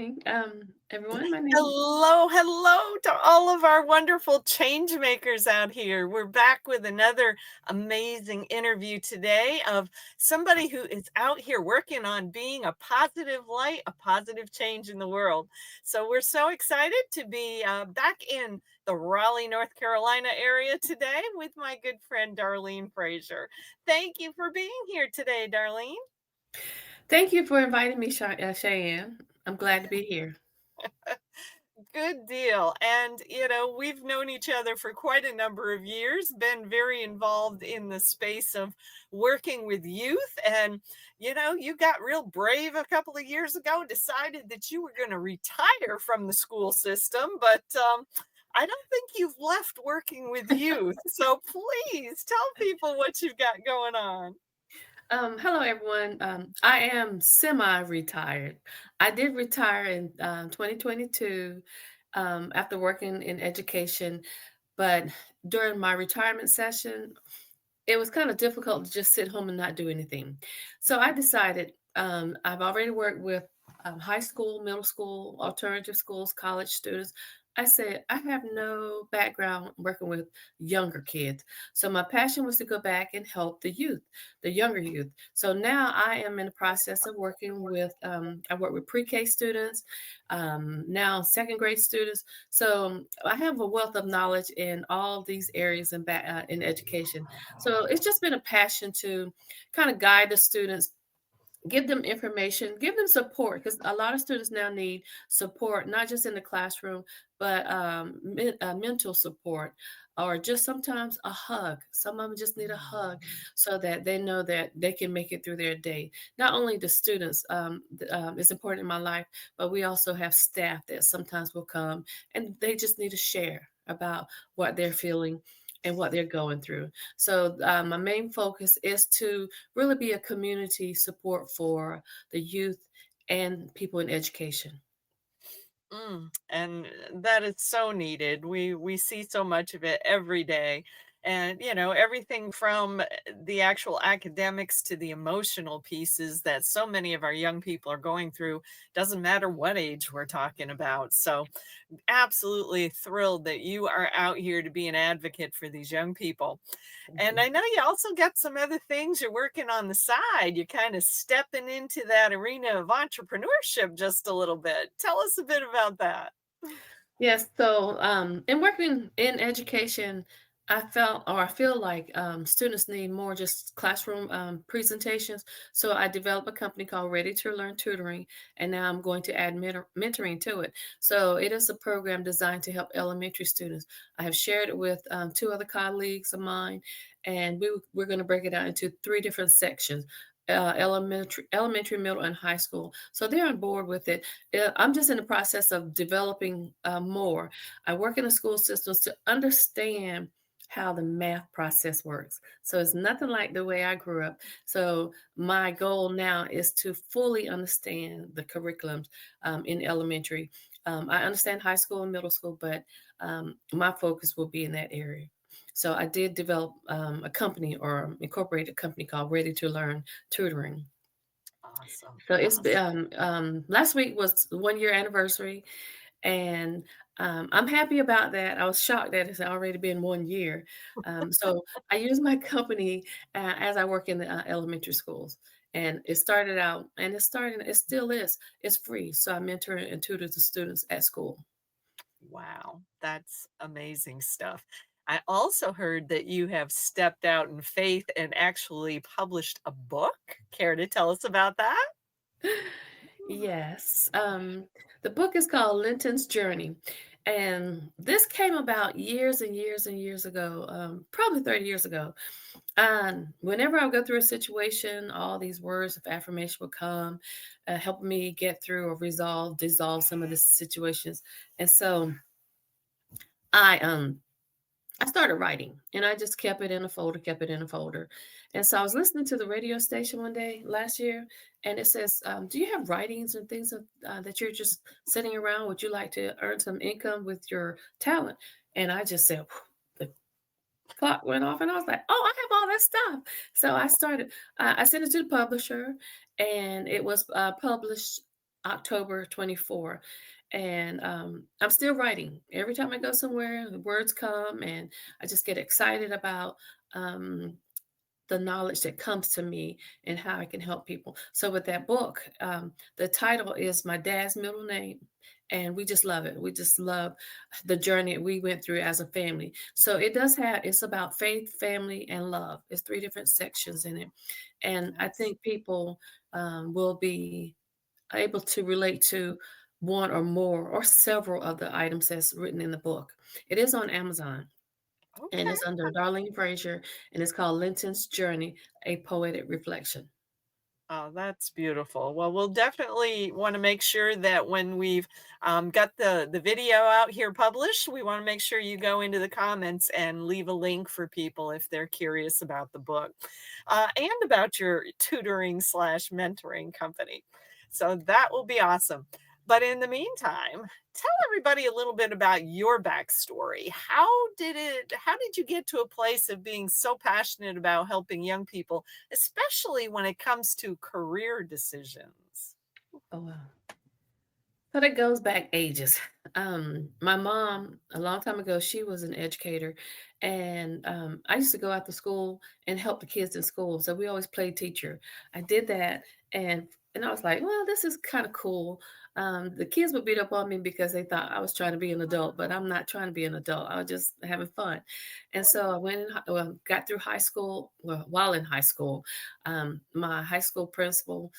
morning, everyone. My name Hello, hello to all of our wonderful change makers out here. We're back with another amazing interview today of somebody who is out here working on being a positive light, a positive change in the world. So we're so excited to be back in the Raleigh, North Carolina area today with my good friend Darlene Frazier. Thank you for being here today, Darlene. Thank you for inviting me, Cheyenne. I'm glad to be here. Good deal. And, we've known each other for quite a number of years, been very involved in the space of working with youth. And, you got real brave a couple of years ago, decided that you were going to retire from the school system. But I don't think you've left working with youth. So please tell people what you've got going on. Hello, everyone. I am semi-retired. I did retire in 2022 after working in education, but during my retirement session, it was kind of difficult to just sit home and not do anything. So I decided I've already worked with high school, middle school, alternative schools, college students. I said I have no background working with younger kids. So my passion was to go back and help the youth, the younger youth. So now I am in the process of working with, I work with pre-K students, now second grade students. So I have a wealth of knowledge in all these areas in education. So it's just been a passion to kind of guide the students, give them information, give them support, because a lot of students now need support, not just in the classroom, but mental support, or just sometimes a hug. Some of them just need a hug so that they know that they can make it through their day. Not only the students is important in my life, but we also have staff that sometimes will come and they just need to share about what they're feeling and what they're going through. So my main focus is to really be a community support for the youth and people in education. And that is so needed. We see so much of it every day. And everything from the actual academics to the emotional pieces that so many of our young people are going through, doesn't matter what age we're talking about. So absolutely thrilled that you are out here to be an advocate for these young people. Thank And you. I know you also got some other things you're working on the side. You're kind of stepping into that arena of entrepreneurship just a little bit. Tell us a bit about that. Yes, so in working in education, I feel like students need more just classroom presentations. So I developed a company called Ready to Learn Tutoring, and now I'm going to add mentoring to it. So it is a program designed to help elementary students. I have shared it with two other colleagues of mine, and we're going to break it out into three different sections. Elementary, middle, and high school. So they're on board with it. I'm just in the process of developing more. I work in the school systems to understand how the math process works. So it's nothing like the way I grew up. So my goal now is to fully understand the curriculums in elementary. I understand high school and middle school, but my focus will be in that area. So I did develop a company or incorporate a company called Ready to Learn Tutoring. Awesome. So it's Awesome. last week was the 1 year anniversary, and I'm happy about that. I was shocked that it's already been 1 year. So I use my company as I work in the elementary schools, and it started out, and it still is. It's free, so I mentor and tutor the students at school. Wow, that's amazing stuff. I also heard that you have stepped out in faith and actually published a book. Care to tell us about that? Yes. The book is called Linton's Journey. And this came about years and years and years ago, probably 30 years ago. And whenever I would go through a situation, all these words of affirmation would come, help me get through or dissolve some of the situations. And so I I started writing and I just kept it in a folder, kept it in a folder. And so I was listening to the radio station one day last year, and it says, do you have writings and things that you're just sitting around? Would you like to earn some income with your talent? And I just said, the clock went off, and I was like, oh, I have all that stuff. So I sent it to the publisher, and it was published October 24. And I'm still writing. Every time I go somewhere, the words come, and I just get excited about um, the knowledge that comes to me and how I can help people. So with that book, the title is my dad's middle name. And we just love it. We just love the journey we went through as a family. So it does have, it's about faith, family, and love. It's three different sections in it. And I That's think people will be able to relate to one or more or several of the items that's written in the book. It is on Amazon, and okay. it's under Darlene Frazier, and it's called Linton's Journey, A Poetic Reflection. Oh, that's beautiful. Well, we'll definitely want to make sure that when we've got the video out here published, we want to make sure you go into the comments and leave a link for people if they're curious about the book and about your tutoring slash mentoring company. So that will be awesome. But in the meantime, tell everybody a little bit about your backstory. How did you get to a place of being so passionate about helping young people, especially when it comes to career decisions? Oh, wow. So that goes back ages. My mom, a long time ago, she was an educator, and I used to go out to school and help the kids in school. So we always played teacher. I did that, and I was like, well, this is kind of cool. The kids would beat up on me because they thought I was trying to be an adult, but I'm not trying to be an adult. I was just having fun. And so I went well, got through high school. Well, while in high school, my high school principal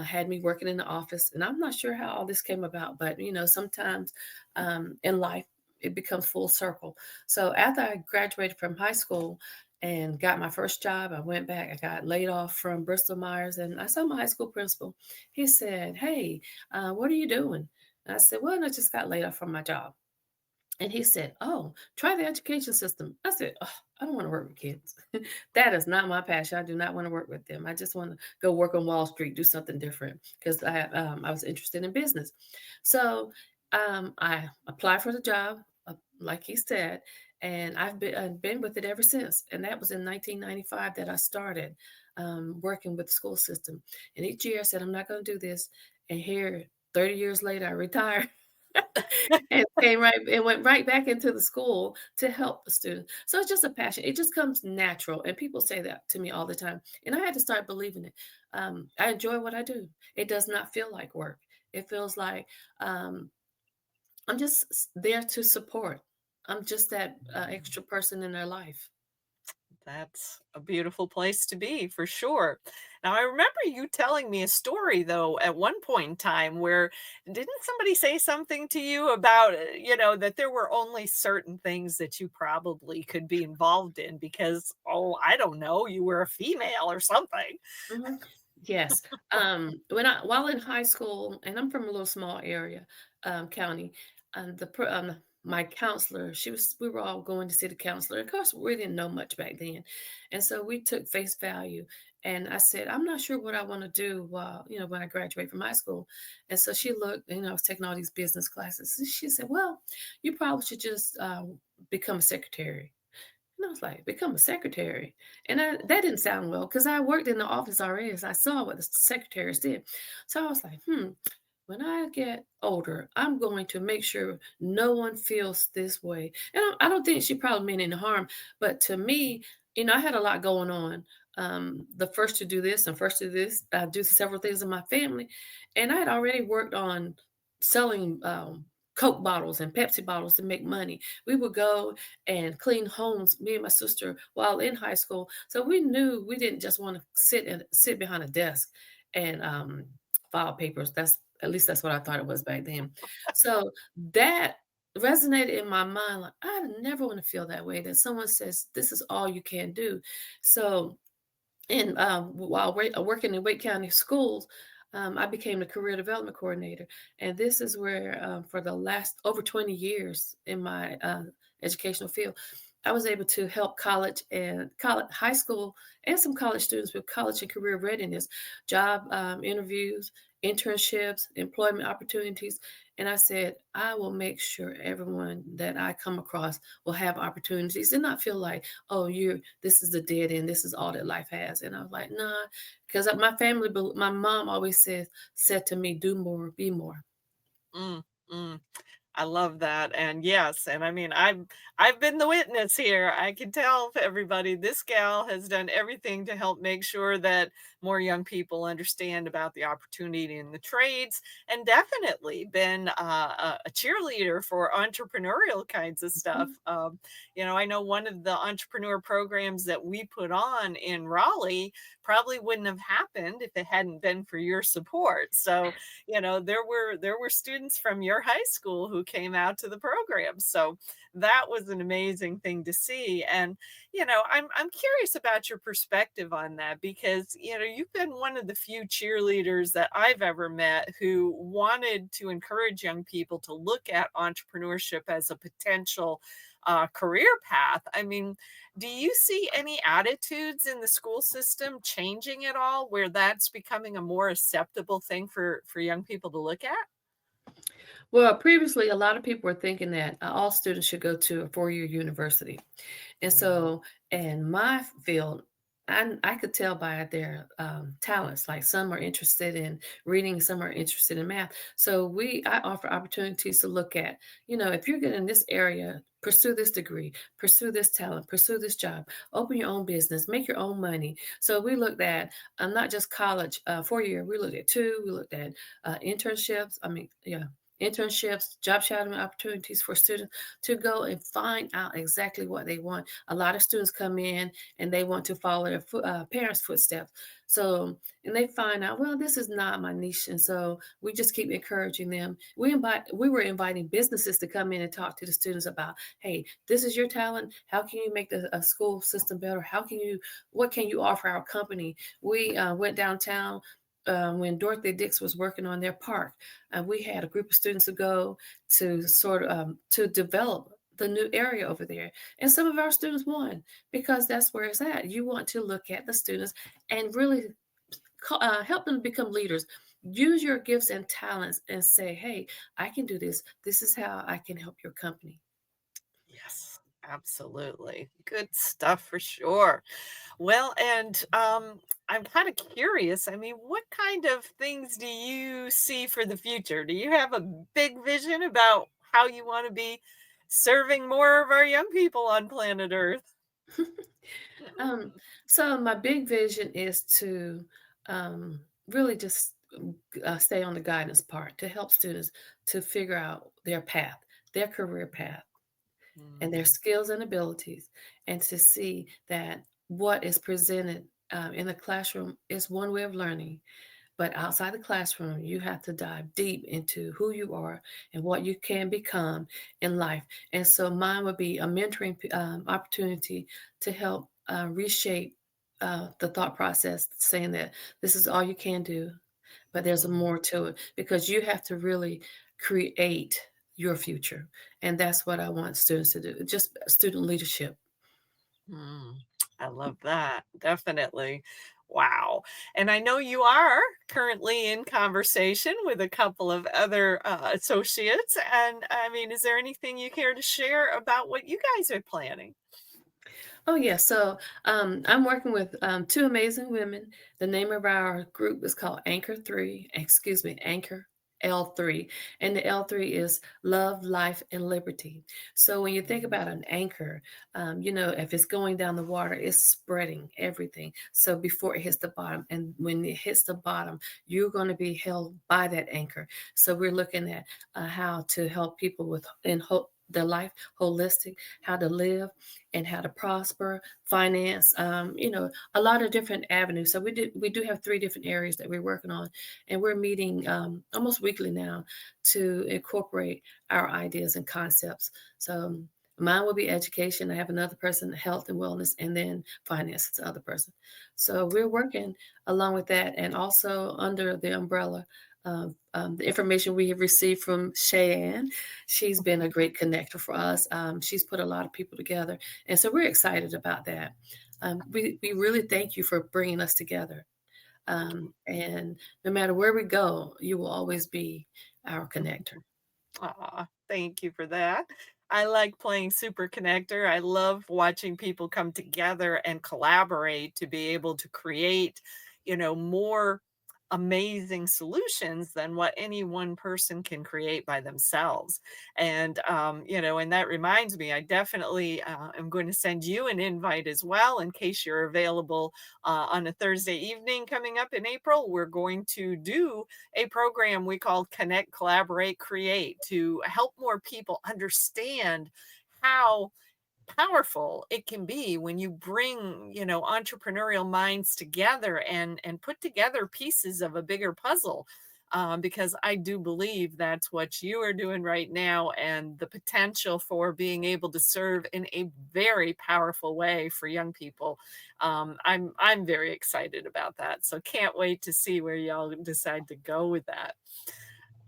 had me working in the office. And I'm not sure how all this came about, but sometimes in life it becomes full circle. So after I graduated from high school and got my first job, I went back. I got laid off from Bristol Myers, and I saw my high school principal. He said, "Hey, what are you doing?" And I said, "Well, I just got laid off from my job." And he said, "Oh, try the education system." I said, "Oh, I don't want to work with kids. That is not my passion. I do not want to work with them. I just want to go work on Wall Street, do something different because I was interested in business." So I applied for the job, like he said, and I've been with it ever since. And that was in 1995 that I started working with the school system. And each year I said, "I'm not going to do this." And here, 30 years later, I retired. And came right and went right back into the school to help the students. So it's just a passion. It just comes natural, and people say that to me all the time, and I had to start believing it. I enjoy what I do. It does not feel like work. It feels like I'm just there to support. I'm just that extra person in their life. That's a beautiful place to be for sure. Now, I remember you telling me a story, though, at one point in time where didn't somebody say something to you about, that there were only certain things that you probably could be involved in because, oh, I don't know, you were a female or something. Mhm. Yes. While in high school, and I'm from a little small area, county, my counselor, we were all going to see the counselor. Of course, we didn't know much back then, and so we took face value. And I said, "I'm not sure what I want to do while when I graduate from high school." And so she looked, I was taking all these business classes. And she said, "Well, you probably should just become a secretary." And I was like, "Become a secretary?" And that didn't sound well because I worked in the office already, so I saw what the secretaries did. So I was like, when I get older, I'm going to make sure no one feels this way. And I don't think she probably meant any harm, but to me, I had a lot going on. The first to do this and first to do this, do several things in my family. And I had already worked on selling Coke bottles and Pepsi bottles to make money. We would go and clean homes, me and my sister, while in high school. So we knew we didn't just want to sit behind a desk and file papers. That's at least that's what I thought it was back then. So that resonated in my mind. Like I never want to feel that way. That someone says this is all you can do. So and while working in Wake County schools, I became the career development coordinator. And this is where, for the last over 20 years in my educational field, I was able to help high school, and some college students with college and career readiness, job interviews, internships, employment opportunities. And I said, I will make sure everyone that I come across will have opportunities and not feel like, oh, this is the dead end. This is all that life has. And I was like, nah, because my mom always said to me, do more, be more. Mm, mm. I love that, and yes, and I mean, I've been the witness here. I can tell everybody this gal has done everything to help make sure that more young people understand about the opportunity in the trades, and definitely been a cheerleader for entrepreneurial kinds of stuff. I know one of the entrepreneur programs that we put on in Raleigh probably wouldn't have happened if it hadn't been for your support. So there were students from your high school who came out to the program. So that was an amazing thing to see. And I'm curious about your perspective on that because you've been one of the few cheerleaders that I've ever met who wanted to encourage young people to look at entrepreneurship as a potential career path. I mean, do you see any attitudes in the school system changing at all where that's becoming a more acceptable thing for young people to look at? Well, previously, a lot of people were thinking that all students should go to a 4-year university. And Mm, so in my field, I could tell by their talents. Like some are interested in reading, some are interested in math. So I offer opportunities to look at, if you're good in this area, pursue this degree, pursue this talent, pursue this job, open your own business, make your own money. So we looked at not just college, 4 year. We looked at two. We looked at internships. I mean, yeah. Internships, job shadowing opportunities for students to go and find out exactly what they want. A lot of students come in and they want to follow their parents' footsteps. So, and they find out, well, this is not my niche. And so we just keep encouraging them. We were inviting businesses to come in and talk to the students about, hey, this is your talent. How can you make the school system better? What can you offer our company? We went downtown when Dorothy Dix was working on their park. We had a group of students to go to sort of to develop the new area over there. And some of our students won because that's where it's at. You want to look at the students and really help them become leaders. Use your gifts and talents and say, hey, I can do this. This is how I can help your company. yes, absolutely. Good stuff for sure. Well, and I'm kind of curious. I mean, what kind of things do you see for the future? Do you have a big vision about how you want to be serving more of our young people on planet Earth? um, so my big vision is to really just stay on the guidance part to help students to figure out their path, their career path, and their Mm, skills and abilities, and to see that what is presented in the classroom is one way of learning, but outside the classroom, you have to dive deep into who you are and what you can become in life. And so mine would be a mentoring opportunity to help reshape the thought process, saying that this is all you can do, but there's mm. more to it because you have to really create your future. And that's what I want students to do, just student leadership. Mm, I love that. Definitely. Wow. And I know you are currently in conversation with a couple of other associates. And I mean, is there anything you care to share about what you guys are planning? Oh, yeah. So I'm working with two amazing women. The name of our group is called Anchor L3. And the L3 is Love, Life, and Liberty. So when you think Mm, about an anchor, if it's going down the water, it's spreading everything. So before it hits the bottom, and when it hits the bottom, you're going to be held by that anchor. So we're looking at how to help people their life holistic, how to live and how to prosper, finance, a lot of different avenues. So we do have three different areas that we're working on, and we're meeting almost weekly now to incorporate our ideas and concepts. So mine will be education. I have another person, health and wellness, and then finance is the other person. So we're working along with that, and also under the umbrella of the information we have received from Cheyenne. She's been a great connector for us. She's put a lot of people together, and so we're excited about that. We really thank you for bringing us together. And no matter where we go, you will always be our connector. Aw, thank you for that. I like playing Super Connector. I love watching people come together and collaborate to be able to create, more amazing solutions than what any one person can create by themselves. And that reminds me, I definitely am going to send you an invite as well in case you're available on a Thursday evening coming up in April. We're going to do a program we call Connect, Collaborate, Create to help more people understand how powerful it can be when you bring, entrepreneurial minds together and put together pieces of a bigger puzzle. Because I do believe that's what you are doing right now, and the potential for being able to serve in a very powerful way for young people. I'm very excited about that. So can't wait to see where y'all decide to go with that.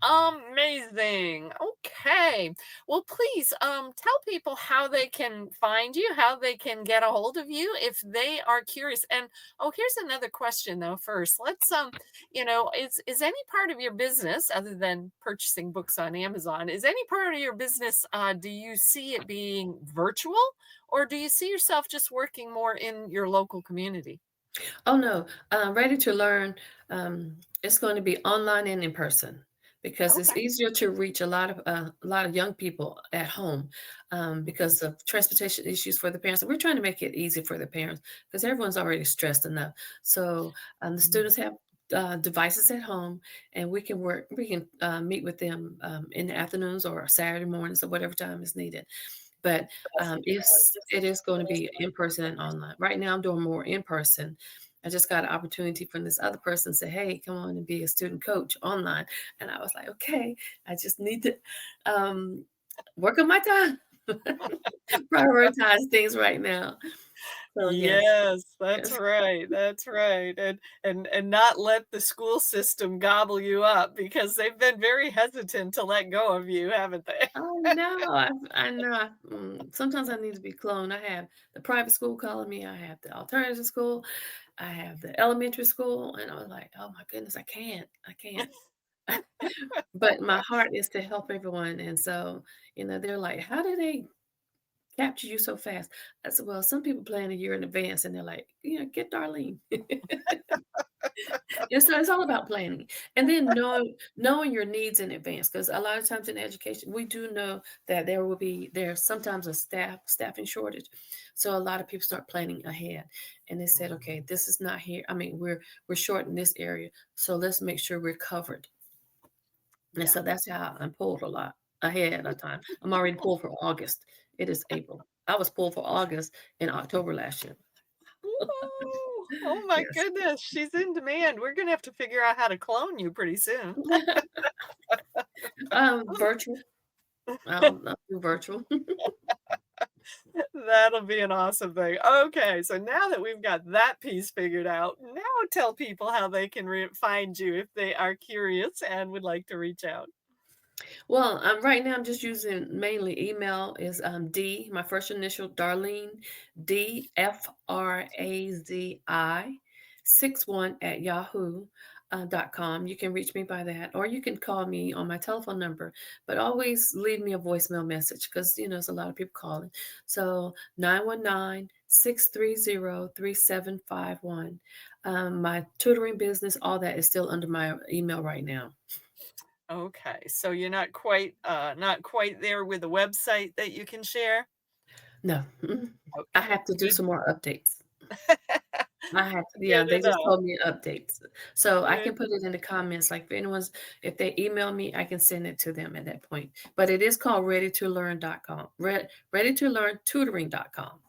Amazing. Okay. Well, please tell people how they can find you, how they can get a hold of you if they are curious. And oh, here's another question though first. Let's is any part of your business other than purchasing books on Amazon, is any part of your business do you see it being virtual, or do you see yourself just working more in your local community? Oh, no, Ready to Learn, it's going to be online and in person because it's Okay. easier to reach a lot of young people at home, because of transportation issues for the parents. And we're trying to make it easy for the parents because everyone's already stressed enough. So, the Mhm. students have devices at home, and we can meet with them in the afternoons or Saturday mornings or whatever time is needed. But it is going to be in person and online. Right now, I'm doing more in person. I just got an opportunity from this other person say, "Hey, come on and be a student coach online." And I was like, "Okay, I just need to um, work on my time, prioritize things right now." So yes, Yes, that's yes. right, that's right, and not let the school system gobble you up because they've been very hesitant to let go of you, haven't they? I know. Sometimes I need to be cloned. I have the private school calling me. I have the alternative school. I have the elementary school, and I was like, "Oh my goodness, I can't." But my heart is to help everyone, and so, they're like, "How do they capture you so fast?" I said, "Well, some people plan a year in advance, and they're like, get Darlene." And so it's all about planning, and then knowing your needs in advance. Because a lot of times in education, we do know that there's sometimes a staffing shortage, so a lot of people start planning ahead, and they said, Mhm. "Okay, this is not here. I mean, we're short in this area, so let's make sure we're covered." And Yeah. so that's how I'm pulled a lot ahead of time. I'm already pulled for August. It is April. I was pulled for August in October last year. Ooh, oh my Yes. goodness, she's in demand. We're gonna have to figure out how to clone you pretty soon. Virtual. I'll do virtual. That'll be an awesome thing. Okay, so now that we've got that piece figured out, now tell people how they can find you if they are curious and would like to reach out. Well, right now I'm just using mainly email is my first initial, Darlene, DFRAZI 61 at Yahoo. .com. You can reach me by that, or you can call me on my telephone number, but always leave me a voicemail message because there's a lot of people calling. So 919-630-3751. My tutoring business, all that is still under my email right now. Okay, so you're not quite there with a website that you can share? No, mm-mm. I Okay, have to do good. some more updates. I have to, yeah, Good they just enough. told me updates. So I Good. can put it in the comments, like if they email me, I can send it to them at that point. But it is called readytolearn.com. Readytolearntutoring.com.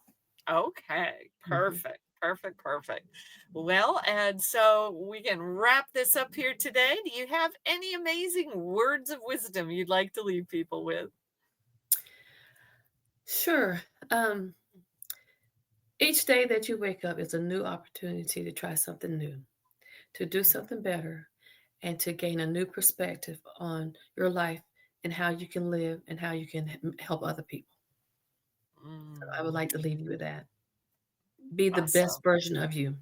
Okay, Mhm. perfect, perfect, perfect. Well, and so we can wrap this up here today. Do you have any amazing words of wisdom you'd like to leave people with? Sure. Um, each day that you wake up is a new opportunity to try something new, to do something better, and to gain a new perspective on your life and how you can live and how you can help other people. I would Mm, like to leave you with that. Be the best awesome. version of you.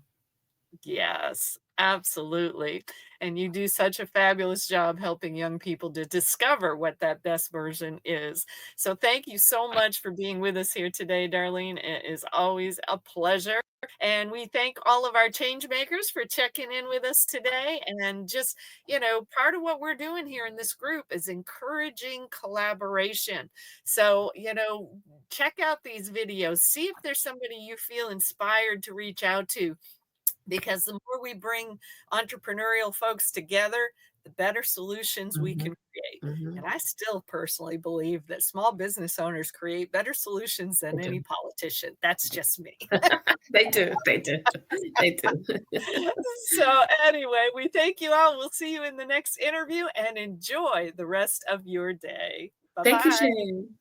Yes, absolutely. And you do such a fabulous job helping young people to discover what that best version is. So thank you so much for being with us here today, Darlene. It is always a pleasure. And we thank all of our change makers for checking in with us today. And just, part of what we're doing here in this group is encouraging collaboration. So, check out these videos, see if there's somebody you feel inspired to reach out to, because the more we bring entrepreneurial folks together, the better solutions we Mhm, can create. mhm. And I still personally believe that small business owners create better solutions They than any do. politician. That's just me. They do, they do, they do. So, anyway, we thank you all. We'll see you in the next interview and enjoy the rest of your day. Bye Thank you, bye. Shane.